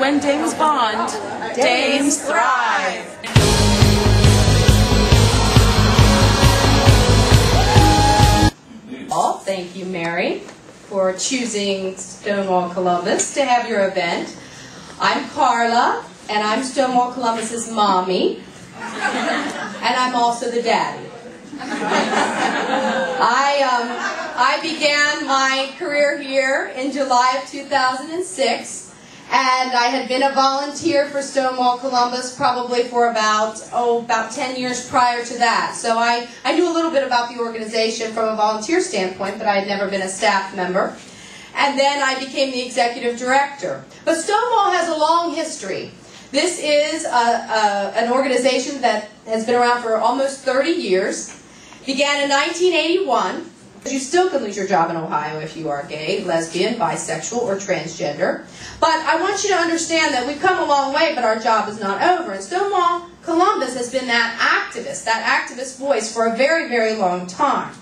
When dames bond, dames thrive. Thank you, Mary, for choosing Stonewall Columbus to have your event. I'm Karla, and I'm Stonewall Columbus's mommy, and I'm also the daddy. I began my career here in July of 2006. And I had been a volunteer for Stonewall Columbus probably for about 10 years prior to that. So I knew a little bit about the organization from a volunteer standpoint, but I had never been a staff member. And then I became the executive director. But Stonewall has a long history. This is an organization that has been around for almost 30 years. Began in 1981. You still can lose your job in Ohio if you are gay, lesbian, bisexual, or transgender. But I want you to understand that we've come a long way, but our job is not over. And Stonewall Columbus has been that activist voice for a very, very long time.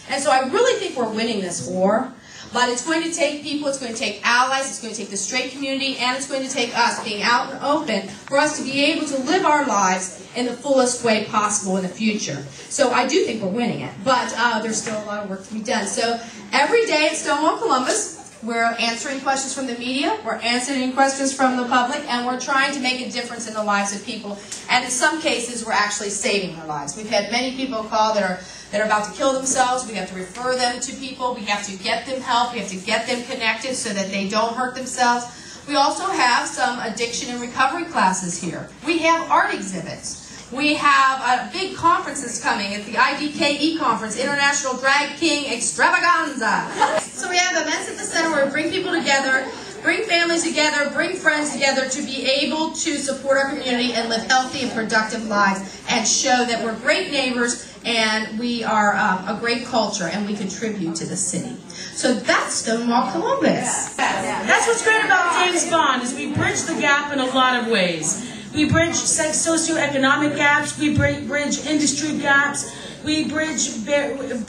And so I really think we're winning this war. But it's going to take people, it's going to take allies, it's going to take the straight community, and it's going to take us being out and open for us to be able to live our lives in the fullest way possible in the future. So I do think we're winning it, but there's still a lot of work to be done. So every day at Stonewall Columbus, we're answering questions from the media, we're answering questions from the public, and we're trying to make a difference in the lives of people. And in some cases, we're actually saving their lives. We've had many people call that are about to kill themselves. We have to refer them to people. We have to get them help. We have to get them connected so that they don't hurt themselves. We also have some addiction and recovery classes here. We have art exhibits. We have a big conference that's coming at the IDKE conference, International Drag King Extravaganza. So we have events at the center where we bring people together, bring families together, bring friends together to be able to support our community and live healthy and productive lives and show that we're great neighbors and we are a great culture and we contribute to the city. So that's Stonewall Columbus. That's what's great about Dames Bond is we bridge the gap in a lot of ways. We bridge socioeconomic gaps, we bridge industry gaps, we bridge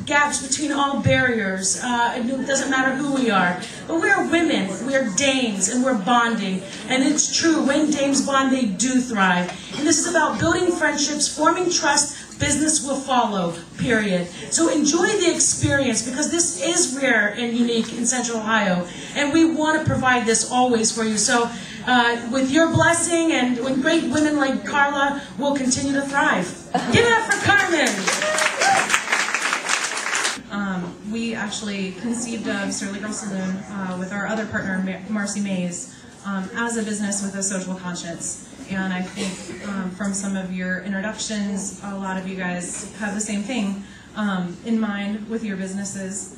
gaps between all barriers. It doesn't matter who we are. But we're women, we're dames, and we're bonding. And it's true, when dames bond, they do thrive. And this is about building friendships, forming trust. Business will follow, period. So enjoy the experience because this is rare and unique in Central Ohio. And we want to provide this always for you. So with your blessing and with great women like Karla, we'll continue to thrive. Give it up for Carmen. We actually conceived of Surly Girl Saloon with our other partner, Marcy Mays, as a business with a social conscience. And I think from some of your introductions, a lot of you guys have the same thing in mind with your businesses.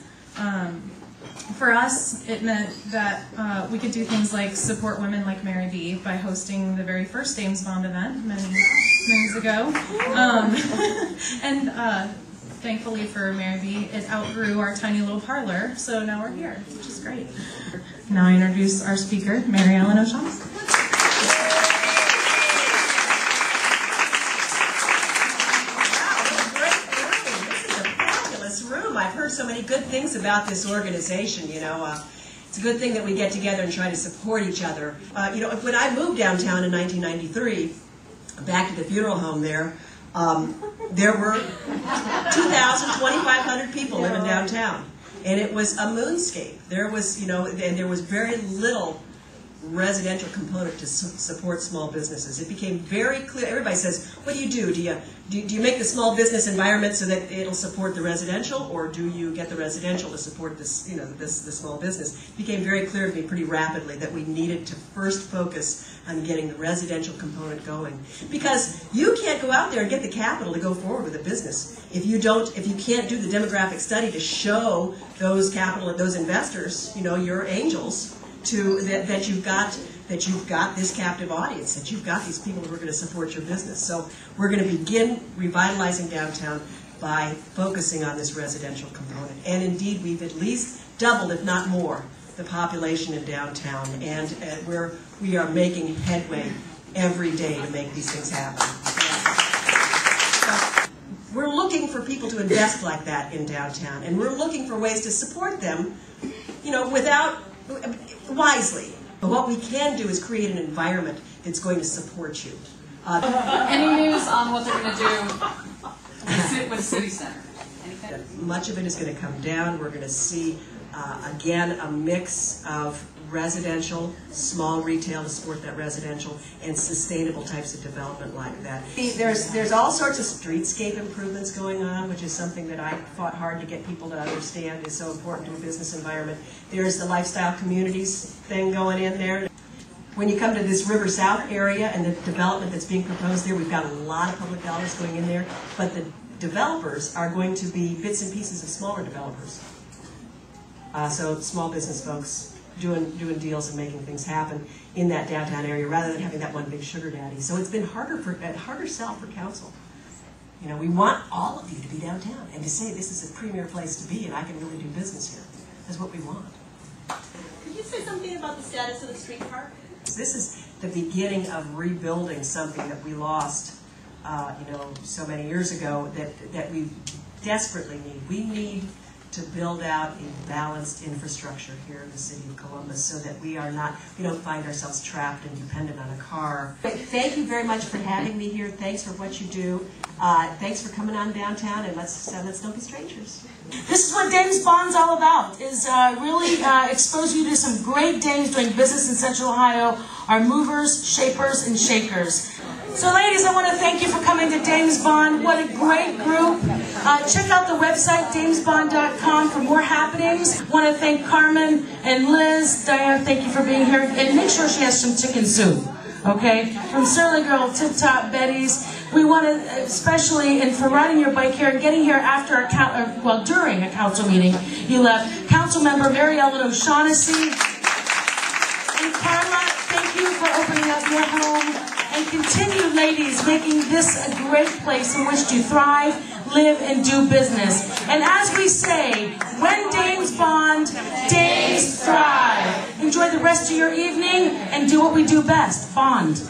For us, it meant that we could do things like support women like Mary B. by hosting the very first Dames Bond event many moons ago. Thankfully for Mary B., it outgrew our tiny little parlor, so now we're here, which is great. Now I introduce our speaker, Maryellen O'Shaughnessy. I've heard so many good things about this organization, you know. It's a good thing that we get together and try to support each other. You know, when I moved downtown in 1993, back to the funeral home there were 2,500 people living downtown. And it was a moonscape. There was, you know, and there was very little residential component to support small businesses. It became very clear. Everybody says, what do? Do you make the small business environment so that it'll support the residential, or do you get the residential to support this, you know, the small business? It became very clear to me pretty rapidly that we needed to first focus on getting the residential component going, because you can't go out there and get the capital to go forward with a business if you can't do the demographic study to show those those investors, you know, your angels, that you've got this captive audience, that you've got these people who are going to support your business. So we're going to begin revitalizing downtown by focusing on this residential component. And indeed, we've at least doubled, if not more, the population in downtown, and we are making headway every day to make these things happen. So we're looking for people to invest like that in downtown, and we're looking for ways to support them, you know, wisely. But what we can do is create an environment that's going to support you. Any news on what they're going to do with the city center? Anything? Much of it is going to come down. We're going to see, again, a mix of residential, small retail to support that residential, and sustainable types of development like that. There's all sorts of streetscape improvements going on, which is something that I fought hard to get people to understand is so important to a business environment. There's the lifestyle communities thing going in there. When you come to this River South area and the development that's being proposed there, we've got a lot of public dollars going in there, but the developers are going to be bits and pieces of smaller developers. So small business folks doing deals and making things happen in that downtown area rather than having that one big sugar daddy. So it's been harder sell for council. You know, we want all of you to be downtown and to say this is a premier place to be and I can really do business here. That's what we want. Could you say something about the status of the street park? This is the beginning of rebuilding something that we lost, so many years ago that we desperately need. We need to build out a balanced infrastructure here in the city of Columbus so that we don't find ourselves trapped and dependent on a car. Thank you very much for having me here. Thanks for what you do. Thanks for coming on downtown, and let's don't be strangers. This is what Dames Bond's all about, is really expose you to some great dames doing business in Central Ohio, our movers, shapers, and shakers. So ladies, I want to thank you for coming to Dames Bond. What a great group. Check out the website, damesbond.com, for more happenings. I want to thank Carmen and Liz. Diane, thank you for being here. And make sure she has some chicken soup, okay? From Surly Girl, Tip Top, Betty's. We want to, especially, and for riding your bike here and getting here after during a council meeting, you left, Councilmember Maryellen O'Shaughnessy. And Karla, thank you for opening up your home. And continue, ladies, making this a great place in which to thrive, live, and do business. And as we say, when dames bond, dames thrive. Enjoy the rest of your evening and do what we do best, bond.